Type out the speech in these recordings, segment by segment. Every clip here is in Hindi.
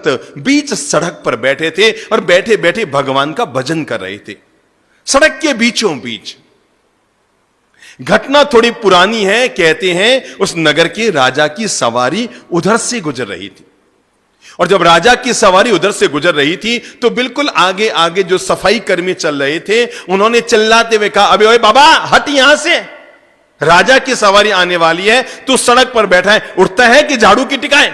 भक्त बीच सड़क पर बैठे थे और बैठे बैठे भगवान का भजन कर रहे थे, सड़क के बीचों बीच। घटना थोड़ी पुरानी है। कहते हैं उस नगर के राजा की सवारी उधर से गुजर रही थी, और जब राजा की सवारी उधर से गुजर रही थी तो बिल्कुल आगे आगे जो सफाई कर्मी चल रहे थे, उन्होंने चिल्लाते हुए कहा, अबे ओए बाबा हट यहां से, राजा की सवारी आने वाली है, तू सड़क पर बैठा है, उठता है कि झाड़ू की टिकाए।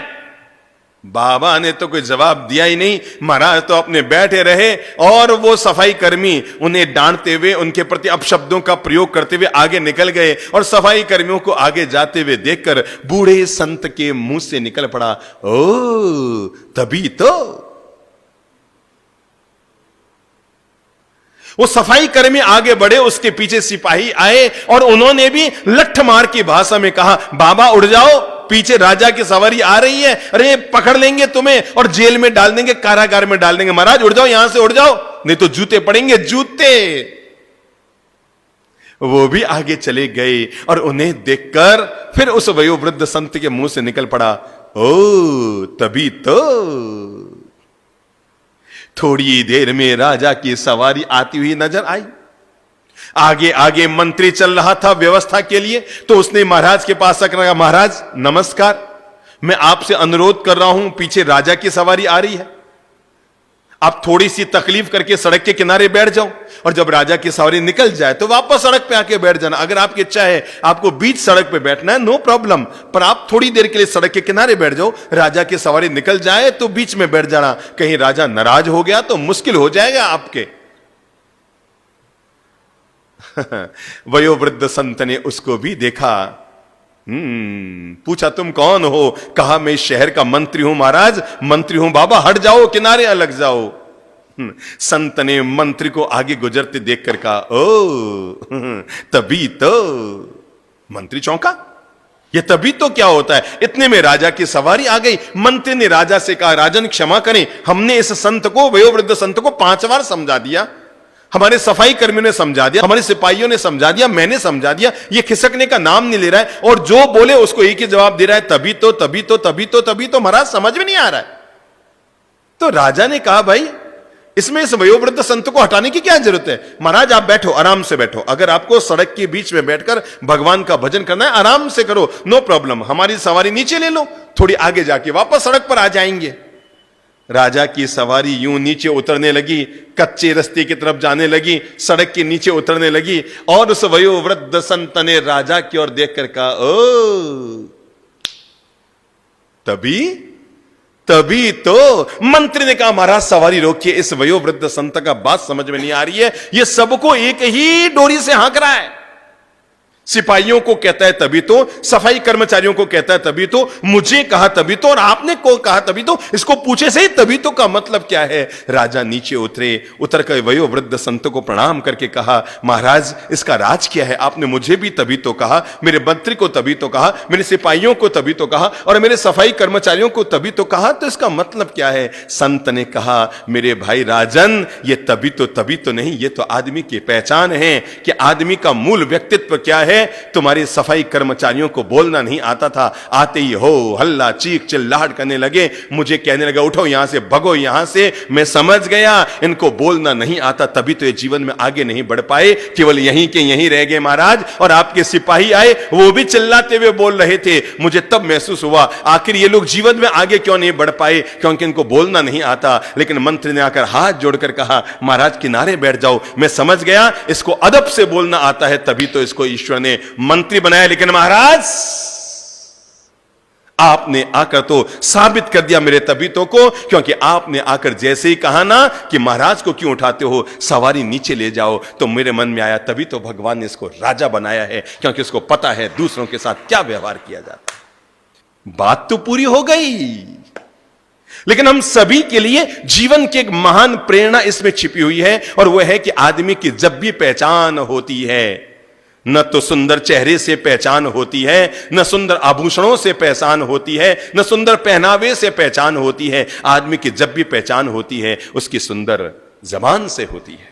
बाबा ने तो कोई जवाब दिया ही नहीं। महाराज तो अपने बैठे रहे और वो सफाई कर्मी उन्हें डांटते हुए, उनके प्रति अपशब्दों का प्रयोग करते हुए आगे निकल गए, और सफाई कर्मियों को आगे जाते हुए देखकर बूढ़े संत के मुंह से निकल पड़ा, ओ तभी तो। वो सफाई कर्मी आगे बढ़े, उसके पीछे सिपाही आए और उन्होंने भी लठमार की भाषा में कहा, बाबा उड़ जाओ, पीछे राजा की सवारी आ रही है, अरे पकड़ लेंगे तुम्हें और जेल में डाल देंगे, कारागार में डाल देंगे। महाराज उड़ जाओ, यहां से उड़ जाओ, नहीं तो जूते पड़ेंगे, जूते। वो भी आगे चले गए और उन्हें देखकर फिर उस वयोवृद्ध संत के मुंह से निकल पड़ा, ओ तभी तो। थोड़ी देर में राजा की सवारी आती हुई नजर आई। आगे आगे मंत्री चल रहा था व्यवस्था के लिए, तो उसने महाराज के पास आकर कहा, महाराज नमस्कार, मैं आपसे अनुरोध कर रहा हूं, पीछे राजा की सवारी आ रही है, आप थोड़ी सी तकलीफ करके सड़क के किनारे बैठ जाओ, और जब राजा की सवारी निकल जाए तो वापस सड़क पे आके बैठ जाना। अगर आपकी इच्छा है आपको बीच सड़क पे बैठना है, नो प्रॉब्लम, पर आप थोड़ी देर के लिए सड़क के किनारे बैठ जाओ, राजा की सवारी निकल जाए तो बीच में बैठ जाना, कहीं राजा नाराज हो गया तो मुश्किल हो जाएगा आपके। वयोवृद्ध संत ने उसको भी देखा, पूछा तुम कौन हो? कहा मैं इस शहर का मंत्री हूं महाराज, मंत्री हूं। बाबा हट जाओ, किनारे अलग जाओ। संत ने मंत्री को आगे गुजरते देखकर कहा, ओ तभी तो। मंत्री चौंका, ये तभी तो क्या होता है? इतने में राजा की सवारी आ गई। मंत्री ने राजा से कहा, राजन क्षमा करें, हमने इस संत को, वयोवृद्ध संत को 5 बार समझा दिया, हमारे सफाई कर्मियों ने समझा दिया, हमारे सिपाहियों ने समझा दिया, मैंने समझा दिया, ये खिसकने का नाम नहीं ले रहा है, और जो बोले उसको एक ही जवाब दे रहा है, तभी तो तभी तो तभी तो तभी तो। महाराज समझ में नहीं आ रहा है। तो राजा ने कहा, भाई इसमें इस वयोवृद्ध संत को हटाने की क्या जरूरत है? महाराज आप बैठो, आराम से बैठो, अगर आपको सड़क के बीच में बैठकर भगवान का भजन करना है आराम से करो, नो प्रॉब्लम, हमारी सवारी नीचे ले लो, थोड़ी आगे जाके वापस सड़क पर आ जाएंगे। राजा की सवारी यूं नीचे उतरने लगी, कच्चे रास्ते की तरफ जाने लगी, सड़क के नीचे उतरने लगी, और उस वयोवृद्ध संत ने राजा की ओर देखकर कहा, ओ तभी तभी तो। मंत्री ने कहा, महाराज सवारी रोकिए, इस वयोवृद्ध संत का बात समझ में नहीं आ रही है, ये सबको एक ही डोरी से हाँक रहा है। सिपाहियों को कहता है तभी तो, सफाई कर्मचारियों को कहता है तभी तो, मुझे कहा तभी तो, और आपने को कहा तभी तो, इसको पूछे से ही तभी तो का मतलब क्या है? राजा नीचे उतरे, उतर कर वयोवृद्ध संत को प्रणाम करके कहा, महाराज इसका राज क्या है? आपने मुझे भी तभी तो कहा, मेरे मंत्री को तभी तो कहा, मेरे सिपाहियों को तभी तो कहा, और मेरे सफाई कर्मचारियों को तभी तो कहा, तो इसका मतलब क्या है? संत ने कहा, मेरे भाई राजन, ये तभी तो नहीं, ये तो आदमी की पहचान है कि आदमी का मूल व्यक्तित्व क्या है। तुम्हारे सफाई कर्मचारियों को बोलना नहीं आता था, आते ही हो हल्ला चीख चिल्लाहट करने लगे, मुझे कहने लगा उठो यहां से, भगो यहां से। मैं समझ गया इनको बोलना नहीं आता, तभी तो ये जीवन में आगे नहीं बढ़ पाए, केवल यहीं के यहीं रह गए महाराज। और आपके सिपाही आए, वो भी चिल्लाते हुए बोल रहे थे, मुझे तब महसूस हुआ आखिर ये लोग जीवन में आगे क्यों नहीं बढ़ पाए, क्योंकि इनको बोलना नहीं आता। लेकिन मंत्री ने आकर हाथ जोड़कर कहा, महाराज किनारे बैठ जाओ, मैं समझ गया इसको अदब से बोलना आता है, तभी तो इसको ईश्वर ने मंत्री बनाया। लेकिन महाराज आपने आकर तो साबित कर दिया मेरे तबीतों को, क्योंकि आपने आकर जैसे ही कहा ना कि महाराज को क्यों उठाते हो, सवारी नीचे ले जाओ, तो मेरे मन में आया तभी तो भगवान ने इसको राजा बनाया है, क्योंकि उसको पता है दूसरों के साथ क्या व्यवहार किया जाता है। बात तो पूरी हो गई, लेकिन हम सभी के लिए जीवन की एक महान प्रेरणा इसमें छिपी हुई है, और वह है कि आदमी की जब भी पहचान होती है, न तो सुंदर चेहरे से पहचान होती है, न सुंदर आभूषणों से पहचान होती है, न सुंदर पहनावे से पहचान होती है। आदमी की जब भी पहचान होती है उसकी सुंदर जबान से होती है।